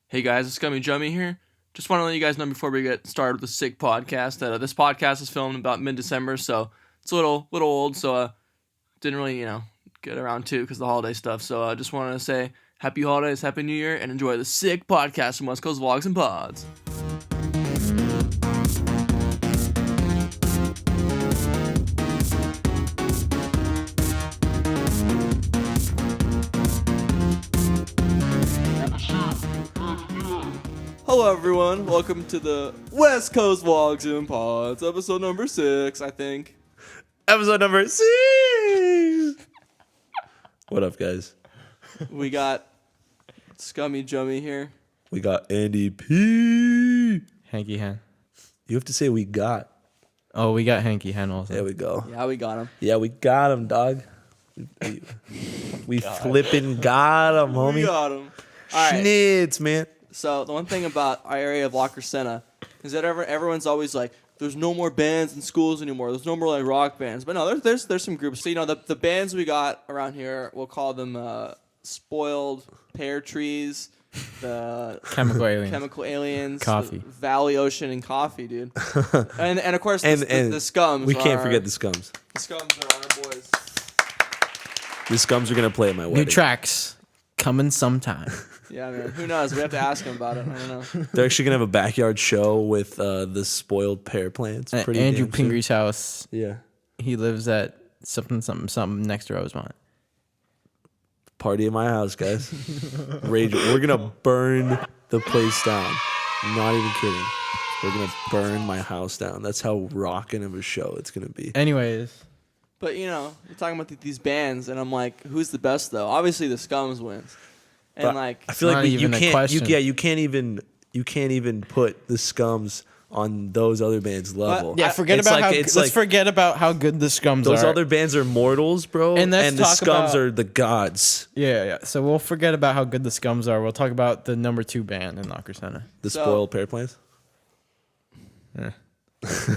Hey guys, it's Gummy Jummy here. Just want to let you guys know before we get started with the sick podcast that this podcast is filmed about mid-December, so it's a little old, so didn't really, get around to because of the holiday stuff. So I just wanted to say happy holidays, happy new year, and enjoy the sick podcast from West Coast Vlogs and Pods. Hello everyone, welcome to the West Coast Vlogs and Pods, episode number 6, I think. Episode number 6! What up, guys? We got Scummy Jummy here. We got Andy P. Hanky Hen. You have to say we got. Oh, we got Hanky Hen also. There we go. Yeah, we got him. Yeah, we got him, dog. We flipping got him, homie. We got him. All right. Schnitz, man. So the one thing about our area of La Crescenta is that everyone's always like, there's no more bands in schools anymore. There's no more like rock bands. But no, there's some groups. So, the bands we got around here, we'll call them Spoiled Pear Trees, the Chemical Aliens. the Coffee. Valley Ocean and Coffee, dude. and of course, the Scums. We can't forget the Scums. The Scums are our boys. The Scums are going to play at my wedding. New tracks coming sometime. Yeah, man. Who knows? We have to ask him about it. I don't know. They're actually going to have a backyard show with the spoiled pear plants. At Pretty Andrew damn sick. Pingree house. Yeah. He lives at something next to Rosemont. Party in my house, guys. Rage. We're going to burn the place down. Not even kidding. We're going to burn my house down. That's how rockin' of a show it's going to be. Anyways. But, you're talking about these bands, and I'm like, who's the best, though? Obviously, the Scums wins. And, I feel like you can't even put the Scums on those other bands' level. Yeah, let's forget about how good the Scums are. Those other bands are mortals, bro, and the Scums are the gods. Yeah. So we'll forget about how good the Scums are. We'll talk about the number 2 band in La Crescenta. The Spoiled Pear Plants? Yeah.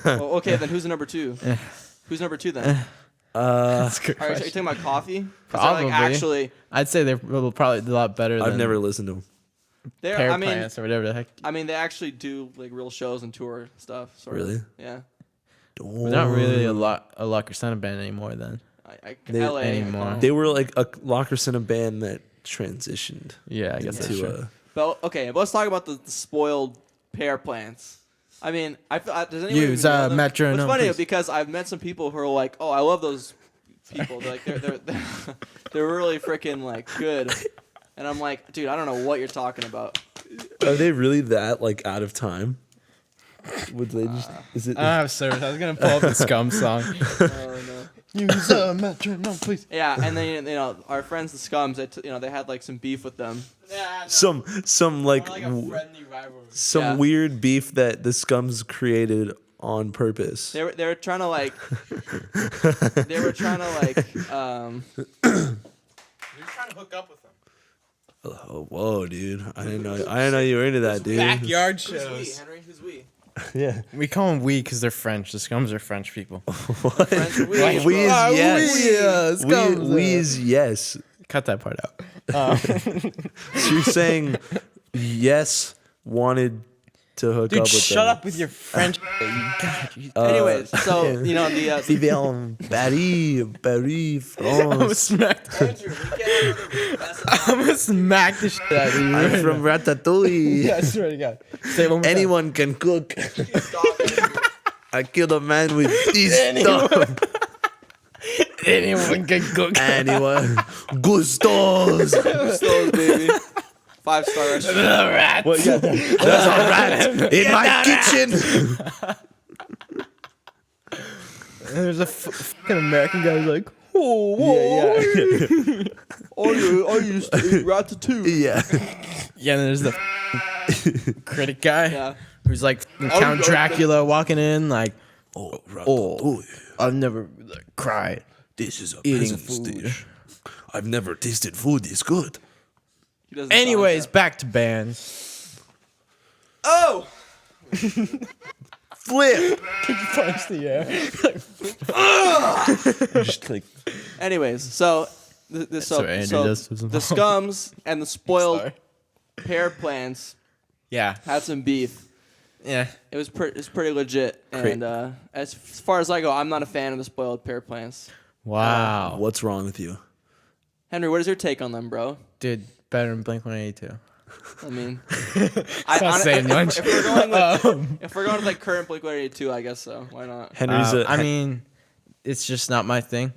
Well, okay, then who's the number 2? Who's number 2 then? That's a good Are you question. talking about Coffee? Probably. I'd say they're probably a lot better than I've never listened to them. Pear Plants or whatever the heck. I mean, they actually do like real shows and tour stuff. Sort Really? Of. Yeah. We're not really a La Crescenta band anymore then. LA anymore. They were like a La Crescenta band that transitioned. Yeah, I guess that's true. But let's talk about the Spoiled Pear Plants. I mean, does anyone Use even know them? metronome. It's funny please. because I've met some people who are like, "Oh, I love those people. They're really freaking like good." And I'm like, "Dude, I don't know what you're talking about." Are they really that like out of time? Would they just? Is it? I don't have service. I was gonna pull up the Scum song. Oh no. Use a metronome, please. Yeah, and then our friends the Scums, they had like some beef with them. Yeah, some like a friendly rivalry. some weird beef that the Scums created on purpose. They were trying to like they were trying to hook up with them. Oh, whoa, dude! I didn't know you were into that, dude. Backyard Who's we, shows. Henry? Who's we? Yeah. We call them we because they're French. The Scums are French people. What? Friends with We is yes. We is yes. Cut that part out. So you're saying yes wanted to hook Dude, up with shut them. up with your French. Anyways, so the Paris, I'm gonna France. smack Andrew, we get I'm gonna smack the shit out of you. I'm from Ratatouille. Yeah, I swear to God. Say it one more time. Anyone can cook. stop Andrew. I killed a man with this stuff. Anyone can cook. Anyone. Gustos. Those, baby. 5-star restaurant. The rat. What? Yeah, there's a rat in my kitchen. And there's a fucking American guy who's like, oh, Yeah. I used to eat ratatouille. Yeah. Yeah, and there's the critic guy Yeah. who's like Count Dracula walking in, like, Oh, oh, I've never cried. this is a Eating peasant's food. dish. I've never tasted food this good. He doesn't sound Anyways, like back to bands. that. Oh! Flip. Punch the air. Just like Anyways, so the what Andrew does to his the mom. Scums and the Spoiled Sorry. Pear Plants Yeah. Had some beef. Yeah. It was pretty legit. And as far as I go, I'm not a fan of the spoiled pear plants. Wow. What's wrong with you? Henry, what is your take on them, bro? Dude, better than Blink-182. I mean, Not saying much. if we're going with like current Blink-182, I guess so. Why not? I mean, it's just not my thing.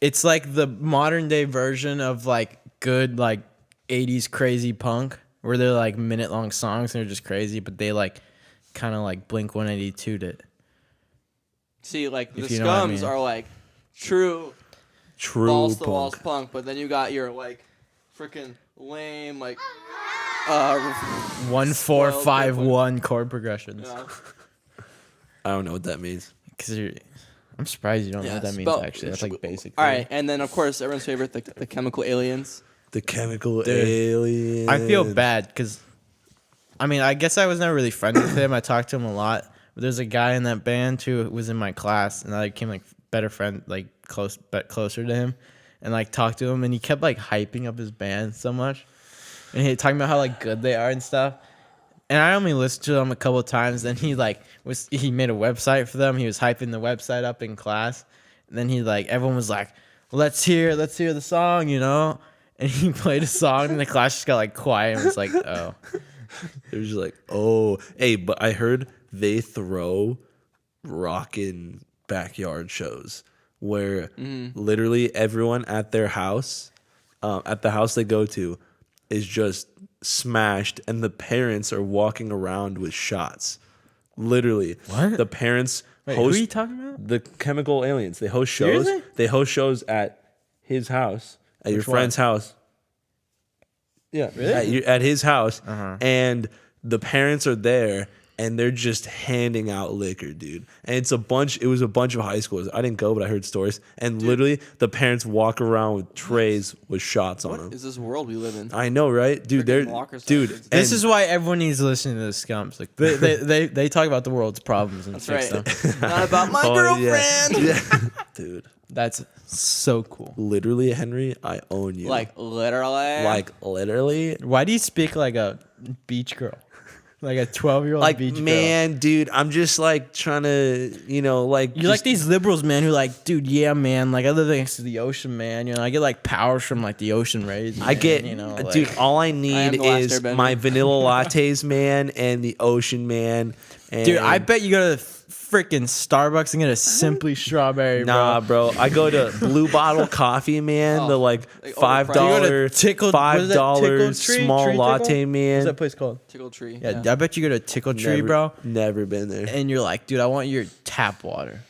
It's like the modern day version of like good like 80s crazy punk where they're like minute long songs and they're just crazy, but they like kind of like Blink-182'd it. See, like the you know what I mean. Scums are like true balls to the walls punk, but then you got your like freaking lame like 1-4-5-1 chord progressions. Yeah. I don't know what that means. I'm surprised you don't know what that means. Actually, that's like basic. All right, and then of course everyone's favorite, the Chemical Aliens. The Chemical Aliens. I feel bad because, I mean, I guess I was never really friends with him. I talked to him a lot, but there's a guy in that band who was in my class, and I became like better friend, like closer to him, and like talked to him, and he kept like hyping up his band so much, and he talking about how like good they are and stuff. And I only listened to them a couple of times. Then he made a website for them. He was hyping the website up in class. And then everyone was like, let's hear the song, you know? And he played a song and the class just got like quiet and was like, oh. It was just like, oh, hey, but I heard they throw rockin' backyard shows where literally everyone at their house, at the house they go to, is just smashed, and the parents are walking around with shots. Literally, what? The parents Wait, host. who are you talking about? The Chemical Aliens. They host shows. Seriously? They host shows at his house, at your friend's house. Yeah, Really? at his house, and the parents are there, and they're just handing out liquor, dude. And it was a bunch of high schoolers. I didn't go, but I heard stories. And literally, the parents walk around with trays with shots on them. What is this world we live in? I know, right, dude? This is why everyone needs to listen to the Scums. Like they talk about the world's problems and That's fix right. them. Not about my girlfriend. Yeah. Dude. That's so cool. Literally, Henry, I own you. Like literally. Why do you speak like a beach girl? Like a 12-year-old beach girl. Man, dude, I'm just like trying to, like. You're like these liberals, man, who like, dude, yeah, man, like I live next to the ocean, man. I get like powers from like the ocean rays. Man, I get, like, dude, all I need is my vanilla lattes, man, and the ocean, man. And dude, I bet you go to the freaking Starbucks and get a Simply Strawberry, bro. Nah, bro. I go to Blue Bottle Coffee, man. The like $5, $5 small latte, man. What's that place called? Tickle Tree. Yeah, I bet you go to Tickle Tree, bro. Never been there. And you're like, dude, I want your tap water.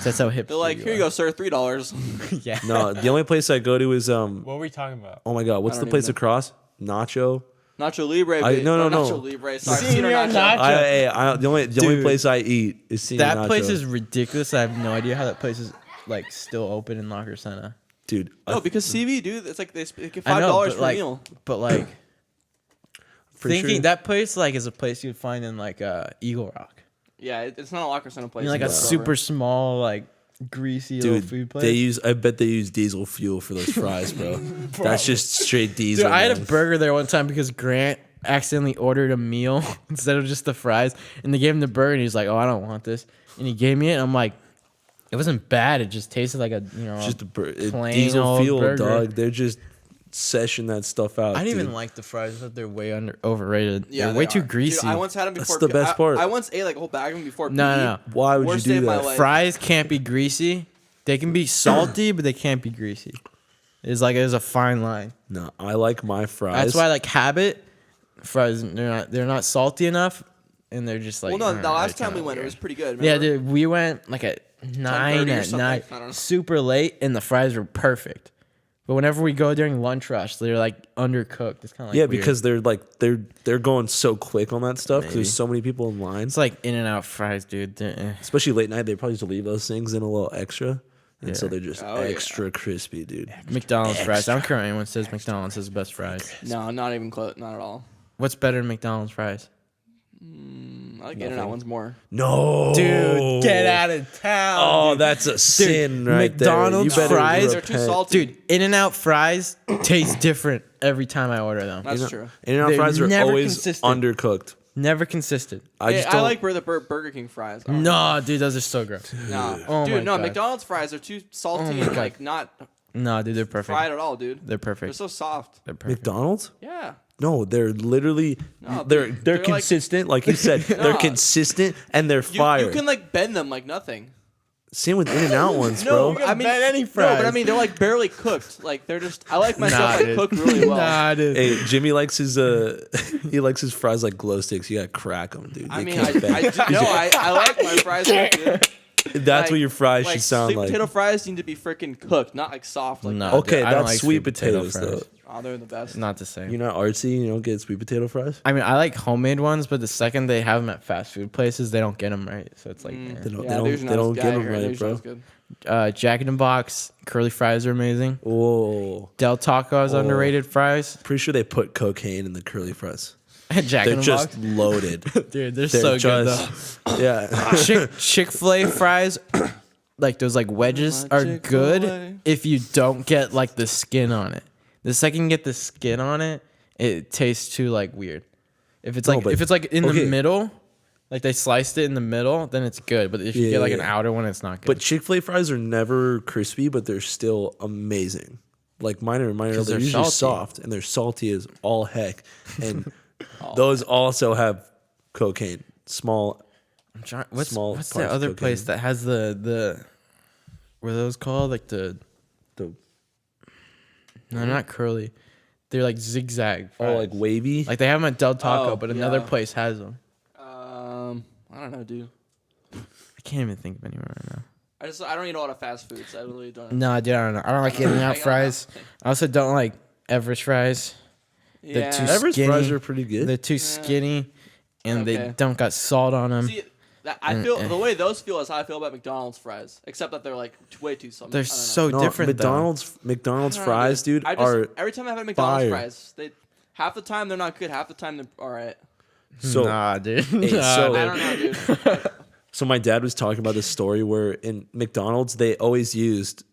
That's how hip. They're like, here you go, sir, $3. Yeah. No, the only place I go to is What were we talking about? Oh my god, what's the place across? Nacho. Nacho Libre. No. Nacho Libre. Sorry, Senior Nacho. The only place I eat is Senior Nacho. That place is ridiculous. I have no idea how that place is like still open in Locker Center. Dude. No, because CV, dude, it's like they get $5 per meal. But like, that place like is a place you'd find in like Eagle Rock. Yeah, it's not a Locker Center place. Like a super small like greasy little food place. I bet they use diesel fuel for those fries, bro. That's just straight diesel. Dude, I had a burger there one time because Grant accidentally ordered a meal instead of just the fries, and they gave him the burger, and he's like, "Oh, I don't want this," and he gave me it, and I'm like, "It wasn't bad. It just tasted like a just a plain diesel old fuel, burger. dog. They're just session that stuff out. I didn't dude. even like the fries. I thought they're way overrated. Yeah, they're way too greasy. Dude, I once had them before. That's the best part. I once ate like a whole bag of them before. No. Why would Worst you day do of my that? life. Fries can't be greasy. They can be salty, but they can't be greasy. There's a fine line. No, I like my fries. That's why I like Habit fries. They're not salty enough, and they're just like. Well, no, the last they're time we kinda went, it weird. was pretty good. Yeah, Remember? dude, we went like at 9 or at something, night, I don't know. super late, and the fries were perfect. But whenever we go during lunch rush, they're like undercooked. It's kind of like weird. because they're like they're going so quick on that stuff because Maybe. there's so many people in line. It's like In-N-Out fries, dude. Especially late night, they probably just leave those things in a little extra, and so Yeah. they're just Oh, yeah. extra crispy, dude. McDonald's fries. I don't care what anyone says. McDonald's is the best fries. No, not even close. Not at all. What's better than McDonald's fries? I I like In-N-Out ones more. No, Dude, get out of town. Oh, dude. that's a sin right McDonald's there. You better fries, They're too salty. Dude, In-N-Out fries taste different every time I order them. That's true. In-N-Out They're fries are never always consistent. undercooked. Never consistent. I like the Burger King fries. I don't No, dude, those are so gross. know. Oh Dude, my no, God. McDonald's fries are too salty Oh my and God. like not No, dude, they're perfect. fried at all, dude. They're They're perfect. so soft. They're perfect. McDonald's? Yeah. No, they're literally No, they're they're like- consistent, like you said. They're No. consistent and they're fire. You can like bend them like nothing. Same with In-N-Out ones, No, bro. I mean bend any No, but I fries. mean they're like barely cooked. Like they're just. I like my Nah, stuff like dude. cooked really well. Nah, dude. Hey, Jimmy likes his he likes his fries like glow sticks. You gotta crack them, dude. I They mean, can't bend. I like my fries. Good. That's Like- what your fries Like should sound sweet like. potato fries need to be freaking cooked, not like soft. Like No. that. Okay, Dude, I don't that's like sweet sweet potato potatoes fries. though. Oh, they're the best. Not the same. You're not artsy. You don't get sweet potato fries. I mean, I like homemade ones, but the second they have them at fast food places, they don't get them right. So it's like, They don't. Yeah, they theirs don't. not They as- don't yeah, get you're them right, right, theirs not bro. as good. Jack in the Box curly fries are amazing. Whoa. Del Taco's underrated fries. Pretty sure they put cocaine in the curly fries. Jack They're in the just Box, loaded. dude, they're They're so good just, though. yeah. Chick-fil-A fries, like those like wedges, My are Chick-fil-A. good if you don't get like the skin on it. The second you get the skin on it, it tastes too like weird. If it's No, like but- if it's like in okay. the middle, like they sliced it in the middle, then it's good. But if you Yeah, get like yeah, an yeah. outer one, it's not good. But Chick-fil-A fries are never crispy, but they're still amazing. Like mine are they're they're usually salty. soft and they're salty as all heck. And those also have cocaine. Small. I'm trying, what's small what's parts that of other cocaine. place that has the what are those called? Like the The, no, not curly. They're like zigzag. oh, Fries. like wavy. Like they have them at Del Taco, Oh, but another yeah. place has them. I don't know, dude. I can't even think of anywhere right now. I don't eat a lot of fast foods. I really don't. No, dude, I don't know. I don't like In-N-Out I don't fries. I also don't like Everest fries. Yeah. too Everest skinny. fries are pretty good. They're too skinny, and they Okay. don't got salt on them. See, I feel the way those feel is how I feel about McDonald's fries, except that they're like way too salty. They're I don't know. so No, different. McDonald's I don't know, fries, dude, I just, are every time I've had McDonald's fire. fries, they half the time they're not good, half the time they're all right. so. Nah, dude. Hey, Nah, so- dude. I don't know, dude. So my dad was talking about this story where in McDonald's they always used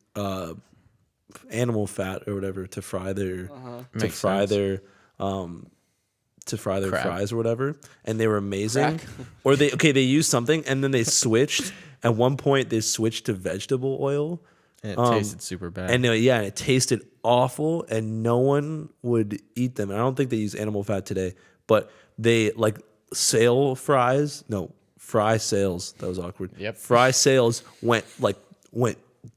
animal fat or whatever to fry their Makes sense. to fry their Crab. fries or whatever, and they were amazing. Crack. Or they used something and then they switched. At one point they switched to vegetable oil, And it tasted super bad. and it tasted awful, and no one would eat them. And I don't think they use animal fat today, but they like fry sales. That was awkward. Yep. Fry sales went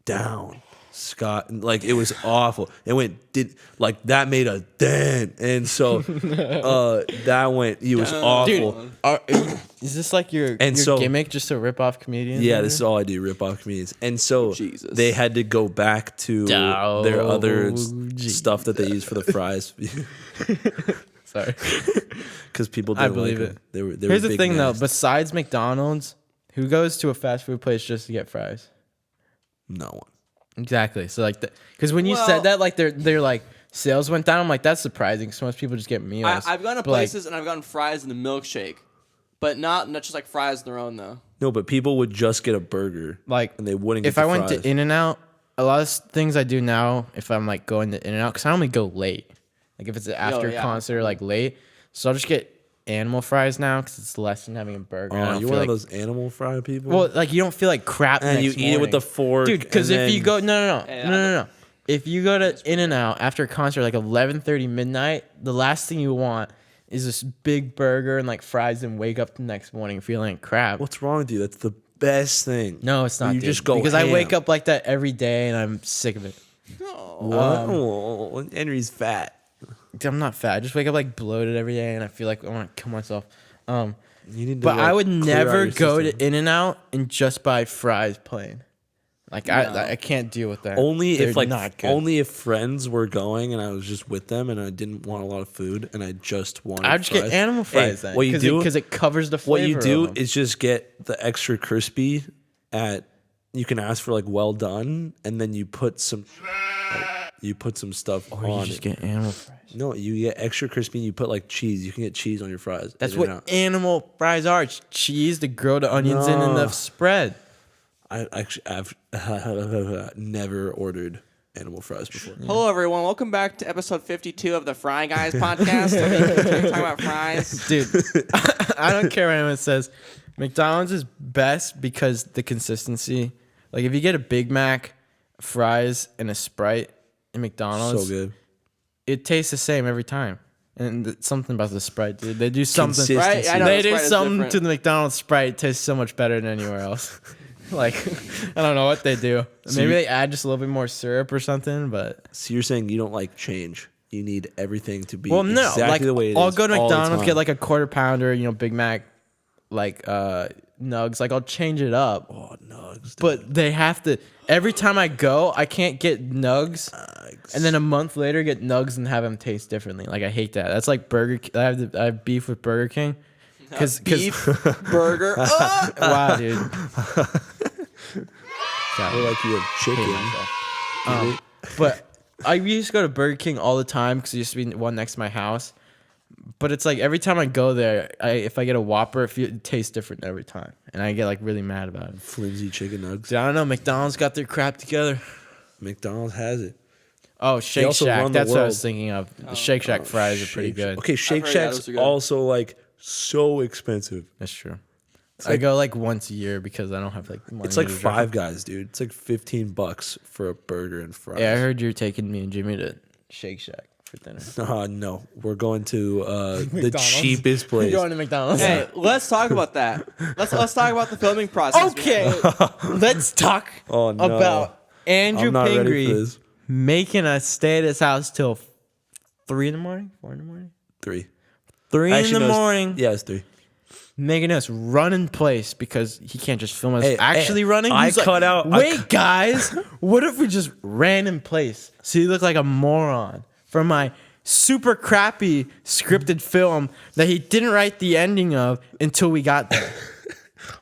down. Scott, like it was awful. That made a dent, and so it was awful. Dude, is this like your so- gimmick just to rip off comedians? Yeah, this is all I do, rip off comedians. And so Jesus. they had to go back to their other stuff that they use for the fries Sorry. because people I didn't believe like it. them. They were Here's the big thing, though. nasty. Besides McDonald's, who goes to a fast food place just to get fries? No one. Exactly. So like, because when you Well- said that, like they're like sales went down. I'm like, that's surprising. So most people just get meals. I've gone to But, like, places and I've gotten fries in the milkshake, but not just like fries on their own though. No, but people would just get a burger, like and they wouldn't. Get if the I went fries. to In-N-Out, a lot of things I do now, if I'm like going to In-N-Out, because I only go late. Like if it's an after yeah. concert, like late, so I'll just get animal fries now because it's less than having a burger. and I Oh, don't you're feel one like, of those animal fry people. well, like you don't feel like crap. and you next eat it with the morning. fork, Dude, because and if you then- go Yeah, no. If you go to In-N-Out after a concert like 11:30 midnight, the last thing you want is this big burger and like fries and wake up the next morning feeling like crap. what's wrong with you? That's the best thing. No, it's not. You dude, just go because I wake ham. up like that every day and I'm sick of it. What? Oh, Henry's fat. Dude, I'm not fat. I just wake up like bloated every day and I feel like I want to kill myself. You need to. But I would clear out never your go system. to In-N-Out and just buy fries plain. Like I can't deal with that. Only They're if like not good. only if friends were going and I was just with them and I didn't want a lot of food and I just wanted. I'd just fries. get animal fries Hey, then. what you do? Because it covers the What flavor. you do of them. is just get the extra crispy at. You can ask for like well done, and then you put some. You put some stuff Or on you it. just get animal fries. No, you get extra crispy and you put like cheese. You can get cheese on your fries. That's In-N-Out. what animal fries are. It's cheese to grill the onions in and the No. spread. I've never ordered animal fries before. Hello, everyone. Welcome back to episode 52 of the Fry Guys podcast. We're talking about fries. Dude, I don't care what anyone says. McDonald's is best because the consistency. Like, if you get a Big Mac, fries, and a Sprite in McDonald's, So good. it tastes the same every time. And something about the Sprite, dude. They do something. Consistency. Right? I know, They the do Sprite is something different. to the McDonald's Sprite. It tastes so much better than anywhere else. Like, I don't know what they do. Maybe they add just a little bit more syrup or something, but... So you're saying you don't like change. You need everything to be Well, no. exactly Like, the way it I'll is go to all the McDonald's, time. get like a quarter pounder, Big Mac, like, nugs. Like, I'll change it up. Oh, nugs. But they have to... Every time I go, I can't get nugs, and then a month later get nugs and have them taste differently. Like, I hate that. That's like Burger King. I have beef with Burger King. Beef burger. Wow, dude. Or like you have chicken. But I used to go to Burger King all the time because there used to be one next to my house. But it's like every time I go there, if I get a Whopper, it tastes different every time. And I get like really mad about it. Flimsy chicken nugs. Dude, I don't know. McDonald's got their crap together. McDonald's has it. Oh, Shake also Shack. run the That's what I world. was thinking of. The Shake Shack fries are pretty good. Okay, Shake heard Shack's those are good. also like so expensive. That's true. I go like once a year because I don't have like money. It's like to drive. Five Guys, dude. It's like $15 for a burger and fries. Yeah, I heard you're taking me and Jimmy to Shake Shack for dinner. No, we're going to the McDonald's? cheapest place. You're going to McDonald's. Hey, let's talk about that. Let's talk about the filming process. Okay, let's talk Oh, no. about Andrew I'm not ready for Pingree this. making us stay at his house till 3 in the morning, 4 in the morning, 3. 3 in Actually, the no, it's- morning, Yeah, it's 3. making us run in place because he can't just film us Hey, actually hey, running. I He's like, cut out- I Wait, guys, what if we just ran in place? So you look like a moron for my super crappy scripted film that he didn't write the ending of until we got there.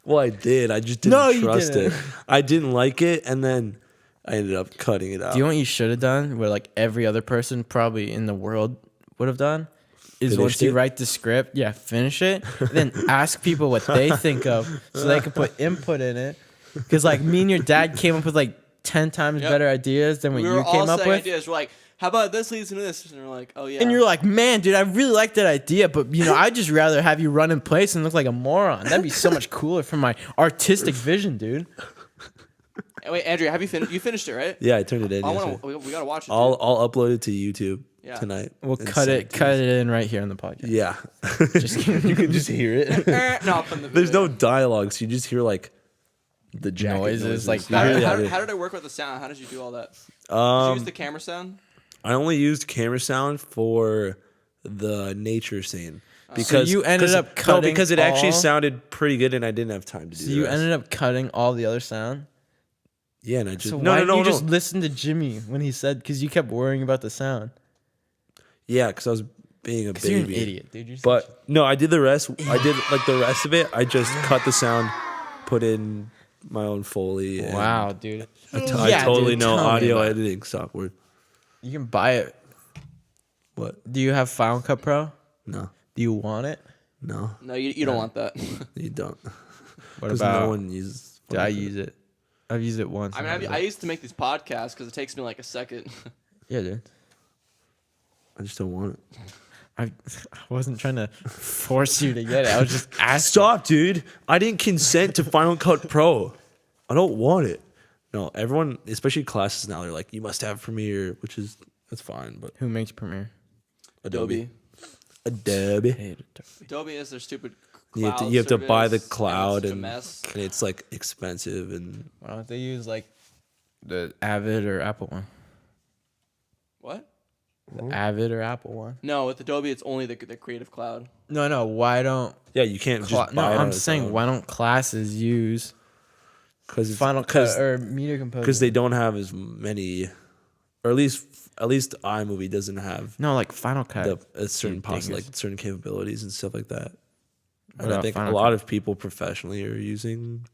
Well, I did. I just didn't No, you trust didn't. it. I didn't like it, and then I ended up cutting it out. Do you know what you should have done? Where like every other person probably in the world would have done? Is once Finished you it? write the script, finish it, and then ask people what they think of so they can put input in it. Because like me and your dad came up with like 10 times Yep. better ideas than what We you were came all up saying with. ideas. We're like, how about this leads into this? And we're like, oh, yeah. And you're like, man, dude, I really like that idea, but I'd just rather have you run in place and look like a moron. That'd be so much cooler for my artistic vision, dude. Hey, wait, Andrew, have you finished? You finished it, right? Yeah, I turned it in. I yesterday. want to. We gotta watch it. dude. I'll upload it to YouTube Yeah. tonight. We'll and cut send it to you. in right here on the podcast. Yeah, Just kidding. you can just hear it. No, I'll put in the There's video. no dialogue, so you just hear like the jacket Noises, like You How, hear did, it how, out did, there. how did I work with the sound? How did you do all that? Did you use the camera sound? I only used camera sound for the nature scene because So you ended up cutting because it actually all- sounded pretty good, and I didn't have time to do. So the you rest. ended up cutting all the other sound? Yeah, and I just So no why no no didn't you no. just listen to Jimmy when he said, because you kept worrying about the sound? Yeah, because I was being a Because you're an baby. idiot, dude. You're But no, I did the rest. I did like the rest of it. I just cut the sound, put in my own Foley. And wow, dude. I Yeah, totally dude, know tell me audio about it. editing software. You can buy it. What? Do you have Final Cut Pro? No, Do you want it? no, No, you don't want that. you don't. What Because about? no one uses. I use it. I've used it once. I mean, I used to make these podcasts because it takes me like a second. yeah, dude. I just don't want it. I wasn't trying to force you to get it. I was just asking. Stop, dude. I didn't consent to Final Cut Pro. I don't want it. No, everyone, especially classes now, they're like, you must have Premiere, which is, that's fine, but Who makes Premiere? Adobe. Adobe is their stupid. You have to, cloud you have to buy the service, cloud, it's a and mess. it's like expensive, and Why don't they use like the Avid or Apple one? What? The Avid or Apple one? No, with Adobe, it's only the Creative Cloud. No. Why don't? yeah, you can't just buy it. I'm saying why don't classes use because Final Cut or Media Composer? because they don't have as many, or at least iMovie doesn't have no, like Final Cut. a certain dingus. like certain capabilities and stuff like that. What And I about think Final a lot of people professionally are using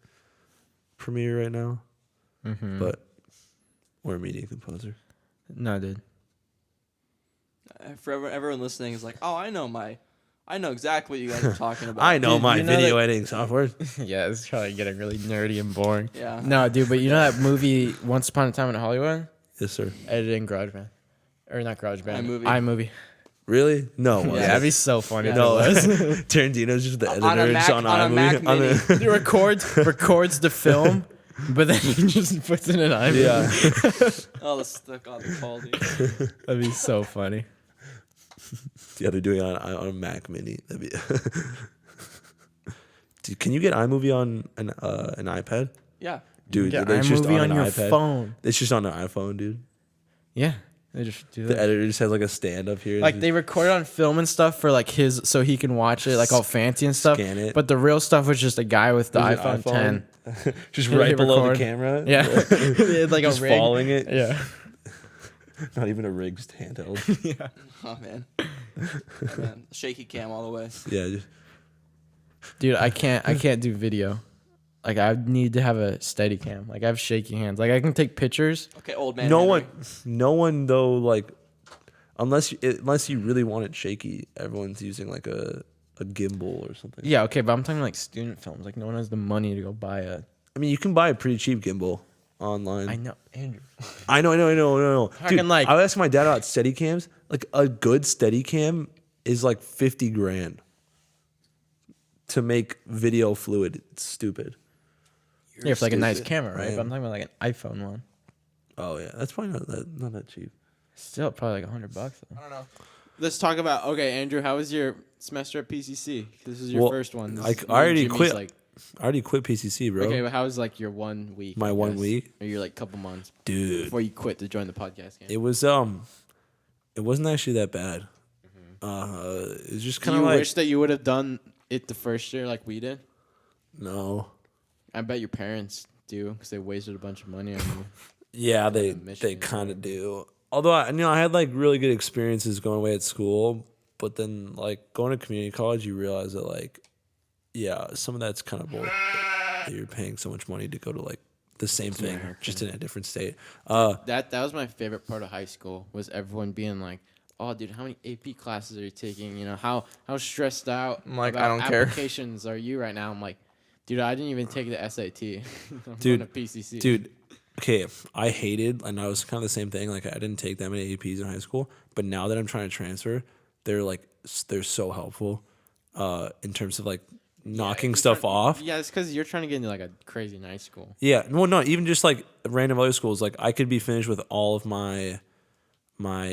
Premiere right now, Mm-hmm. but or Media Composer. No, dude. For everyone listening is like, oh, I know exactly what you guys are talking about. I know Dude, my you know video that- editing software. Yeah, it's probably getting really nerdy and boring. Yeah. No, dude, but you know that movie Once Upon a Time in Hollywood? Yes, sir. Edited in GarageBand. Or not GarageBand. iMovie. iMovie. Really? No. Yeah, way. that'd be so funny. Yeah. if No, it was. Tarantino's just the editor On a just Mac- on on a Mac iMovie. Mini. He records the film, but then he just puts it in iMovie. Yeah. Oh, the quality. That'd be so funny. Yeah, they're doing it on a Mac Mini. That'd be. Dude, can you get iMovie on an iPad? Yeah. Dude, Yeah, it's just iMovie on on an your iPad. phone. It's just on an iPhone, dude. Yeah, they just do The that. editor just has like a stand up here. Like they record on film and stuff for like his, so he can watch it like all fancy and stuff. Scan it. But the real stuff was just a guy with the There's iPhone, an 10. just They right below record. the camera. Yeah, it's like just a rig. following it. Yeah, Not even a rig, just handheld. yeah. Oh man. Oh, man. Shaky cam all the way. Yeah, just, Dude, I can't do video. Like I need to have a steady cam. Like I have shaky hands. Like I can take pictures. Okay, old man. no Henry. one though, like unless you really want it shaky, everyone's using like a gimbal or something. Yeah, okay, but I'm talking like student films. Like no one has the money to go buy a. I mean, you can buy a pretty cheap gimbal online. I know, Andrew. I know. Dude, Fucking, like- I asked my dad about steady cams. Like a good steady cam is like 50 grand to make video fluid. It's stupid. Yeah, for like a nice stupid. camera, right? I But I'm am. talking about like an iPhone one. Oh yeah, that's probably not that cheap. Still probably like $100 though. I don't know. Let's talk about. Okay, Andrew, how was your semester at PCC? This is your Well, first one. This I is- already Jimmy's, quit. Like, I already quit PCC, bro. okay, but how was like your 1 week? My I 1 guess? week? or your like couple months Dude, before you quit to join the podcast game? it was it wasn't actually that bad. It was just Do kind you of like wish that you would have done it the first year like we did? no. I bet your parents do because they wasted a bunch of money on you. Yeah, they Michigan. kind of do. Although I had like really good experiences going away at school, but then like going to community college, you realize that like, yeah, some of that's kind of bull. That you're paying so much money to go to like the same thing, America. just in a different state. That was my favorite part of high school was everyone being like, "Oh, dude, how many AP classes are you taking? You know, how stressed out I'm like, about I don't care. applications are you right now?" I'm like, "Dude, I didn't even take the SAT. I'm Dude, going to PCC, Dude, okay, I hated, and I was kind of the same thing. Like I didn't take that many APs in high school, but now that I'm trying to transfer, they're so helpful, in terms of like knocking stuff off. Yeah, it's because you're trying to get into like a crazy nice school. Yeah, well, no, even just like random other schools. Like I could be finished with all of my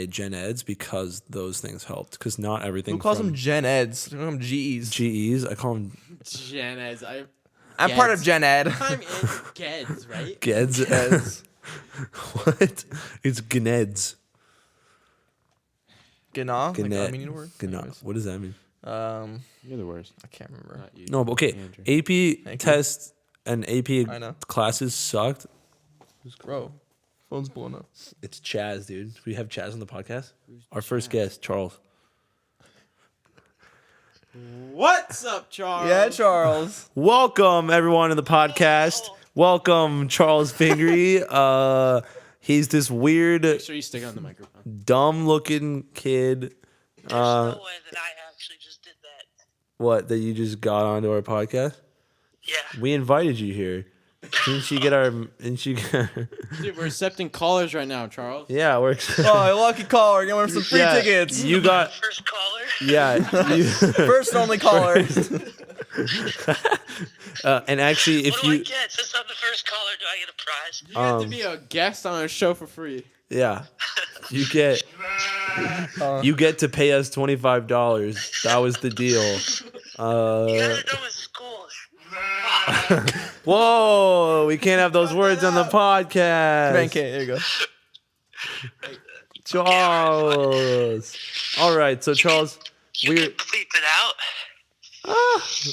gen eds because those things helped. Because not everything. Who calls from them Gen Eds? Who calls them GEs? GEs? I call them Gen Eds, I'm part of Geds. Gen Ed. I'm in Geds, right? GEDs. Eds. What? It's GNEDs. Gna? Like, Gnet. I mean, word. Gna. Anyways. What does that mean? You're the worst. I can't remember. Not you. No, but okay. Andrew. AP you. tests and AP I know. classes sucked. Bro, phone's blowing up. It's Chaz, dude. We have Chaz on the podcast. Our first guest, Charles. What's up, Charles? Yeah, Charles. Welcome everyone to the podcast. Welcome Charles Pingree. He's this weird, Make sure you stick it on the microphone. dumb-looking kid. There's no way that I actually just did that. What? That you just got onto our podcast? Yeah. We invited you here. Didn't you get our? Didn't you? Dude, we're accepting callers right now, Charles. Yeah, we're. Oh, lucky caller. Get one some free Yeah, tickets. You got. First caller. Yeah. You, First and only caller. and actually, if What do I you, get? Since I'm the first caller, do I get a prize? You have to be a guest on our show for free. yeah, you get. You get to pay us $25. That was the deal. You guys are done with school. Whoa, we can't have those words on the podcast. Man, can't. There you go. Charles. All right, so Charles, You we're can bleep it out.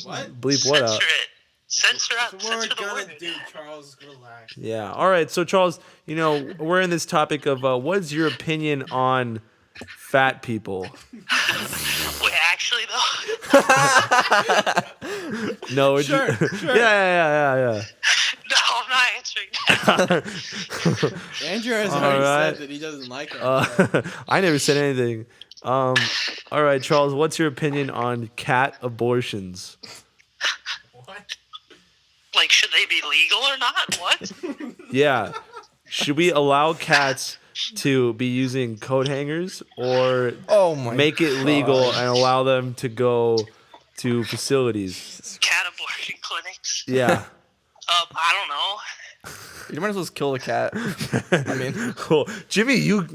What? bleep what out? Censor it. Censor out. That's what Censor the we're word. gonna do, Charles. Relax. Yeah. All right, so Charles, you know, we're in this topic of what's your opinion on fat people? Wait, actually though. No, Sure, yeah. No, I'm not not answering that. Andrew has All already right. said that he doesn't like her. I never said anything. All right, Charles, what's your opinion on cat abortions? Like, should they be legal or not? What? Yeah. Should we allow cats to be using coat hangers or Oh my. make it legal and allow them to go to facilities? Cat abortion clinics? Yeah. I don't know. You might as well just kill the cat. I mean, Cool. Jimmy, you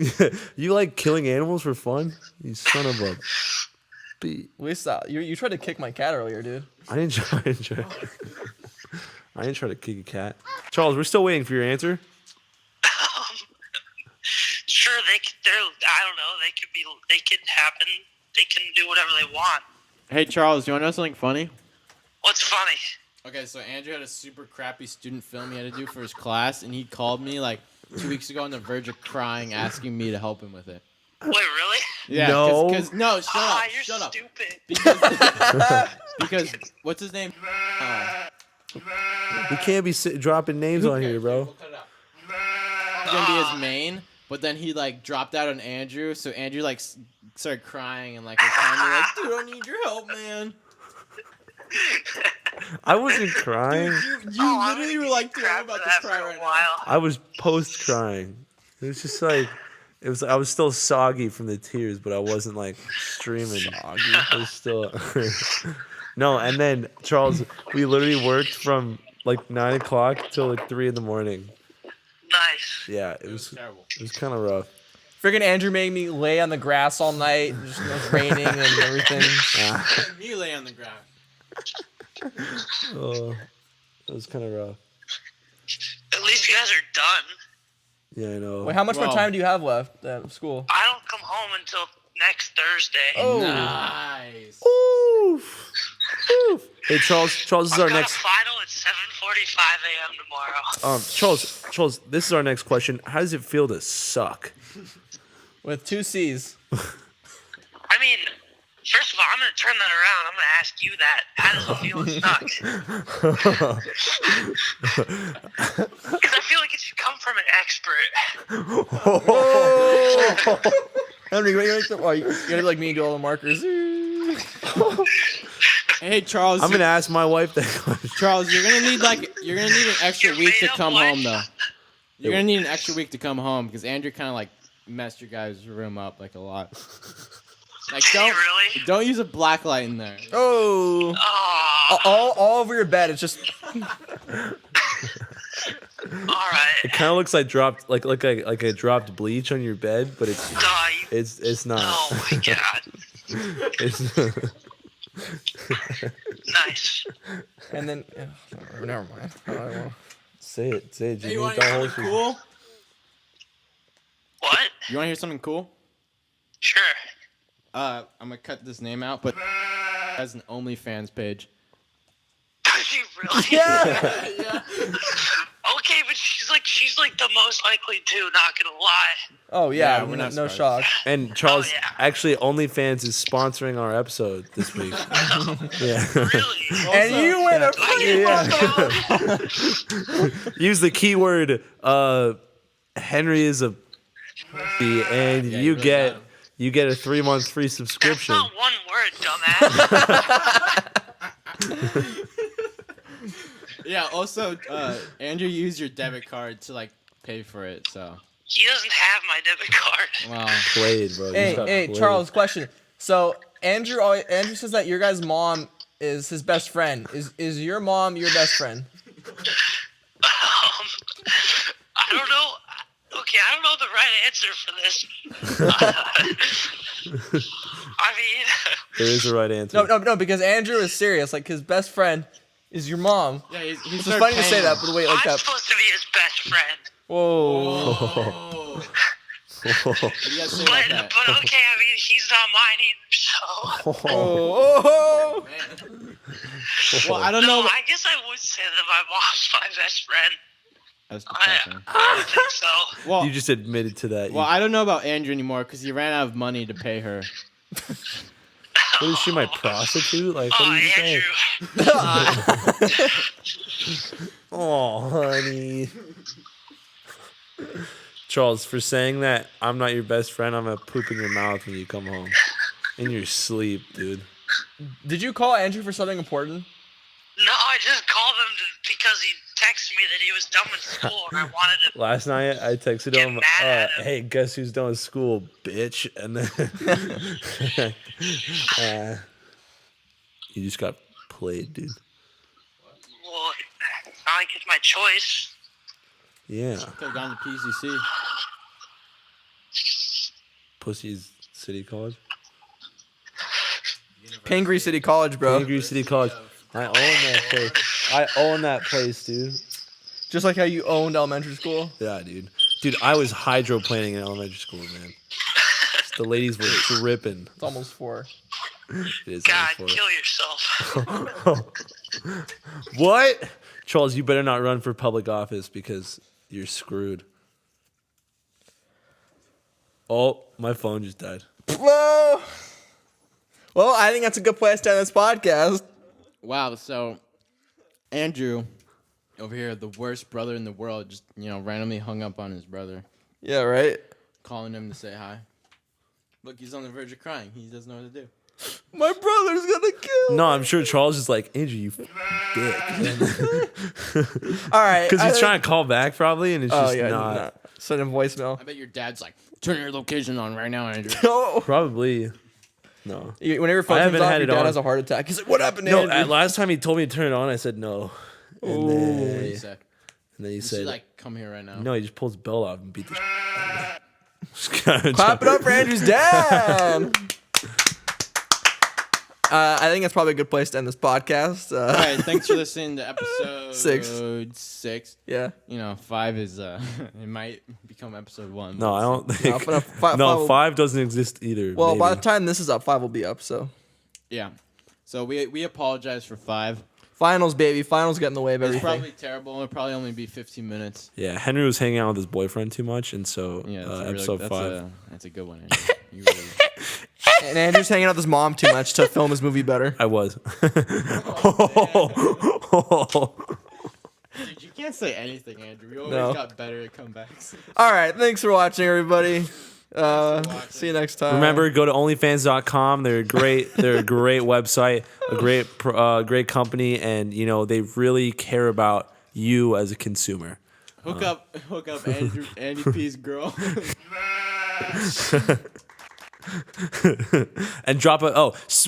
like killing animals for fun? You son of a beat. at least you tried to kick my cat earlier, dude. I didn't try to kick a cat. Charles, we're still waiting for your answer. Sure, they're, I don't know, they can happen. They can do whatever they want. Hey, Charles, do you want to know something funny? What's funny? Okay, so Andrew had a super crappy student film he had to do for his class, and he called me like 2 weeks ago on the verge of crying, asking me to help him with it. Wait, really? Yeah, No. No, shut up, You're shut up. stupid. Because what's his name? We can't be dropping names on here, bro. He's gonna be his main, but then he like dropped out on Andrew, so Andrew like started crying and like was telling me like, dude, I need your help, man. I wasn't crying. You literally were like, dude, I'm about to cry right now. I was post crying. It was just like I was still soggy from the tears, but I wasn't like streaming. I was still No, and then Charles, we literally worked from like 9 o'clock till like 3 a.m. Nice. Yeah, it was Terrible. kind of rough. Freaking Andrew made me lay on the grass all night. Just it was raining and everything. Me lay on the ground. Oh, it was kind of rough. At least you guys are done. Yeah, I know. Wait, how much more Wow. time do you have left at school? I don't come home until next Thursday. Oh. Nice. Oof. Oof. Hey, Charles, this is our I've got next. a final at 7:45 a.m. tomorrow. Charles, this is our next question. How does it feel to suck? With 2 C's. I mean, first of all, I'm going to turn that around. I'm going to ask you that. How does it feel to suck? Because I feel like it should come from an expert. Henry, you're gonna be like me and do all the markers. Hey, Charles. I'm gonna ask my wife that question. Charles, you're gonna need an extra Your week to made-up come wife? home though. You're gonna need an extra week to come home because Andrew kind of like messed your guys' room up like a lot. Like Did he really? don't use a black light in there. Oh. Oh, All over your bed. It's just. all right. It kind of looks like dropped like a dropped bleach on your bed, but it's not. Oh my god. It's Nice. And then. Never mind. say it, Jimmy. Hey, you want to Don't hear hold something your- cool? What? You want to hear something cool? Sure. I'm gonna cut this name out, but has an OnlyFans page. Does she really? Yeah. Okay, but she's like the most likely to, not gonna lie. Oh, yeah. Yeah, we're not no surprised. shock. And Charles, Oh, yeah. actually, OnlyFans is sponsoring our episode this week. Yeah. Really? And you win a Use the keyword Henry is a pussy, and Yeah, you really get got him. you get a 3-month free That's subscription. not one word, dumbass. Yeah. Also, Andrew used your debit card to like pay for it. So, He doesn't have my debit card. wow. Played, bro. You Hey, got hey, played. Charles, question. So Andrew says that your guys' mom is his best friend. Is your mom your best friend? I don't know. Okay, I don't know the right answer for this. I mean, There is a right answer. No, because Andrew is serious. Like his best friend is your mom. Yeah, he's It's started funny to say paying that, him. but wait, like I'm that. supposed to be his best friend. Whoa. Oh. What do you guys say about that? But okay, I mean, he's not mine either, so. Oh. Man. Well, I don't No, know. I guess I would say that my mom's my best friend. That's I depressing. think so. Well, You just admitted to that. well, I don't know about Andrew anymore because he ran out of money to pay her. What is she, my prostitute? Like, what Oh, are you saying? Andrew. Oh, honey. Charles, for saying that I'm not your best friend, I'm gonna poop in your mouth when you come home. In your sleep, dude. Did you call Andrew for something important? No, I just called him because he texted me that he was done with school and I wanted to. Last night I texted Get him, mad at him. hey, guess who's done with school, bitch? And then you just got played, dude. Well, it's not like it's my choice. Yeah. Could have gone to PCC. Pussy's City College. Pangry City College, bro. Angry City College. I own that place. I own that place, dude. Just like how you owned elementary school. Yeah, dude. Dude, I was hydroplaning in elementary school, man. The ladies were dripping. It's almost 4. It is God, almost kill yourself. 4. What? Charles, you better not run for public office because you're screwed. Oh, my phone just died. Whoa. Well, I think that's a good place to end this podcast. Wow, so Andrew over here, the worst brother in the world, just, randomly hung up on his brother, Yeah, right? calling him to say hi. Look, he's on the verge of crying. He doesn't know what to do. My brother's gonna kill No, I'm sure Charles is like, Andrew, you dick. All right. Because he's I- trying to call back probably, and it's Oh, just yeah. not. Send him voicemail. I bet your dad's like, turn your location on right now, Andrew. No. Probably. No. Whenever your phone I comes haven't off, had your it dad on. has a heart attack. He's like, what happened to No, Andrew? last time he told me to turn it on, I said no. And What did he then, say? he He said, said, like, come here right now. no, he just pulls the belt off and beat the shit out of me. Clap it up for Andrew's dad. I think that's probably a good place to end this podcast. All right, thanks for listening to episode 6. Yeah. 5 is, it might become episode 1. No, I don't think. No, five No, will- 5 doesn't exist either. Well, by the maybe. time this is up, 5 will be up. So Yeah. So we apologize for 5. finals, baby. Finals get in the way of It's everything. probably terrible. It'll probably only be 15 minutes. Yeah, Henry was hanging out with his boyfriend too much, and so Yeah, episode 5. That's a good one, Andrew. You really... And Andrew's hanging out with his mom too much to film his movie better. I was. Dude, you can't say anything, Andrew. You always No. got better at comebacks. All right. Thanks for watching, everybody. See you next time. Remember, go to OnlyFans.com. They're great. They're a great website, a great company, and they really care about you as a consumer. Hook up Andy P's girl. And drop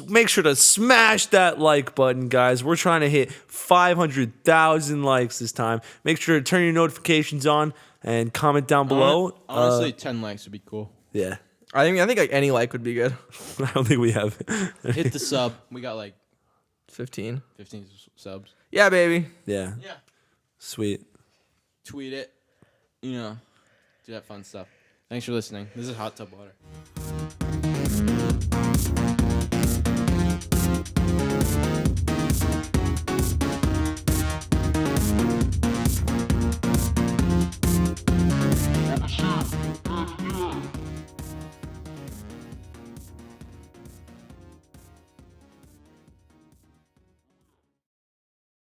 make sure to smash that like button, guys. We're trying to hit 500,000 likes this time. Make sure to turn your notifications on and comment down below. Honestly, 10 likes would be cool. Yeah. I think like any like would be good. I don't think we have. Hit the sub. We got like 15. 15 subs. Yeah, baby. Yeah. Yeah. Sweet. Tweet it. Do that fun stuff. Thanks for listening. This is Hot Tub Water.